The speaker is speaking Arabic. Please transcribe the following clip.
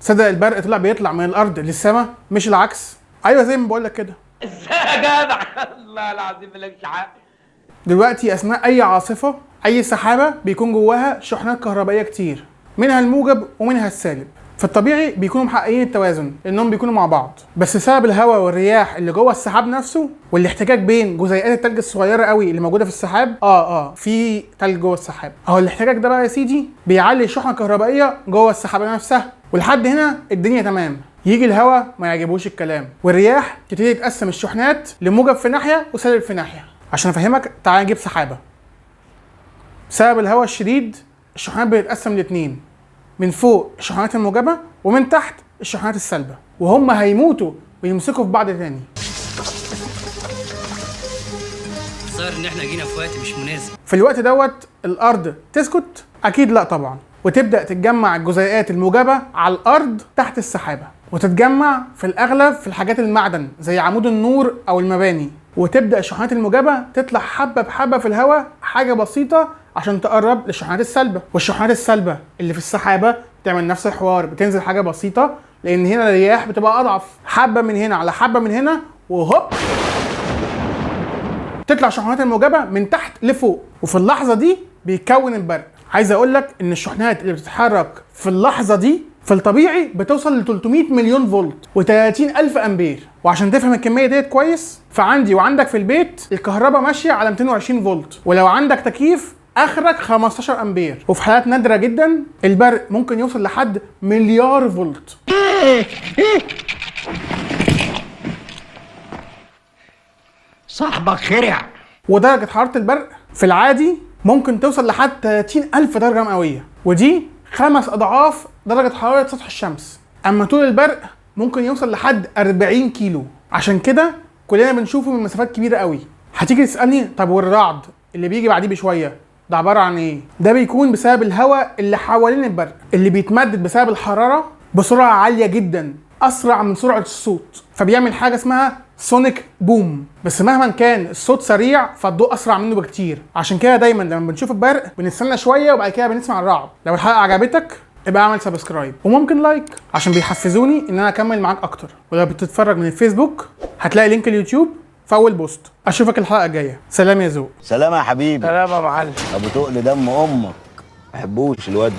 صدق البرق بيطلع من الارض للسماء مش العكس. ايوه زي ما بقول لك كده. ازاي يا جدع؟ الله العظيم مالكش حق. دلوقتي اثناء اي عاصفه، اي سحابه بيكون جواها شحنات كهربائيه كتير، منها الموجب ومنها السالب. في الطبيعي بيكونوا محققين التوازن لانهم بيكونوا مع بعض، بس بسبب الهواء والرياح اللي جوه السحاب نفسه والاحتكاك بين جزيئات التلج الصغيره قوي اللي موجوده في السحاب، في تلج جوه السحاب اهو. الاحتكاك ده بقى يا سيدي بيعلي الشحنه الكهربائيه جوه السحابه نفسها، ولحد هنا الدنيا تمام. يجي الهواء ما يعجبوش الكلام، والرياح تبتدي تقسم الشحنات لموجب في ناحيه وسالب في ناحيه. عشان افهمك تعال نجيب سحابه. بسبب الهواء الشديد الشحنات بتتقسم لاتنين، من فوق الشحنات الموجبه ومن تحت الشحنات السالبه، وهم هيموتوا ويمسكوا في بعض تاني. الظاهر ان احنا جينا في وقت مش مناسب. في الوقت دوت الارض تسكت؟ اكيد لا طبعا، وتبدا تتجمع الجزيئات الموجبه على الارض تحت السحابه، وتتجمع في الاغلب في الحاجات المعدن زي عمود النور او المباني، وتبدا الشحنات الموجبه تطلع حبه بحبه في الهواء حاجه بسيطه عشان تقرب للشحنات السالبه، والشحنات السالبه اللي في السحابه تعمل نفس الحوار، بتنزل حاجه بسيطه لان هنا الرياح بتبقى اضعف، حبه من هنا على حبه من هنا وهوب تطلع الشحنات الموجبه من تحت لفوق، وفي اللحظه دي بيتكون البرق. عايز اقول لك ان الشحنات اللي بتتحرك في اللحظه دي في الطبيعي بتوصل ل 300 مليون فولت و30 الف امبير. وعشان تفهم الكميه ديت كويس، فعندي وعندك في البيت الكهرباء ماشيه على 220 فولت، ولو عندك تكييف اخرك 15 امبير، وفي حالات نادره جدا البرق ممكن يوصل لحد مليار فولت. صاحبك خرع. ودرجه حراره البرق في العادي ممكن توصل لحد 30 الف درجه مئويه، ودي 5 اضعاف درجه حراره سطح الشمس. اما طول البرق ممكن يوصل لحد 40 كيلو، عشان كده كلنا بنشوفه من مسافات كبيره قوي. هتيجي تسالني طب والرعد اللي بيجي بعديه بشويه ده عباره عن ايه؟ ده بيكون بسبب الهواء اللي حوالين البرق اللي بيتمدد بسبب الحراره بسرعه عاليه جدا، اسرع من سرعه الصوت، فبيعمل حاجه اسمها سونيك بوم. بس مهما كان الصوت سريع فالضوء اسرع منه بكتير، عشان كده دايما لما بنشوف البرق بنستنى شويه وبعد كده بنسمع الرعد. لو الحلقه عجبتك ابقى اعمل سبسكرايب وممكن لايك عشان بيحفزوني ان انا اكمل معاك اكتر. ولو بتتفرج من الفيسبوك هتلاقي لينك اليوتيوب في اول بوست. اشوفك الحلقه الجايه. سلام يا ذوق. سلام يا حبيبي. سلام يا معلم. ابو تقل دم امك، ما بحبوش الواد ده.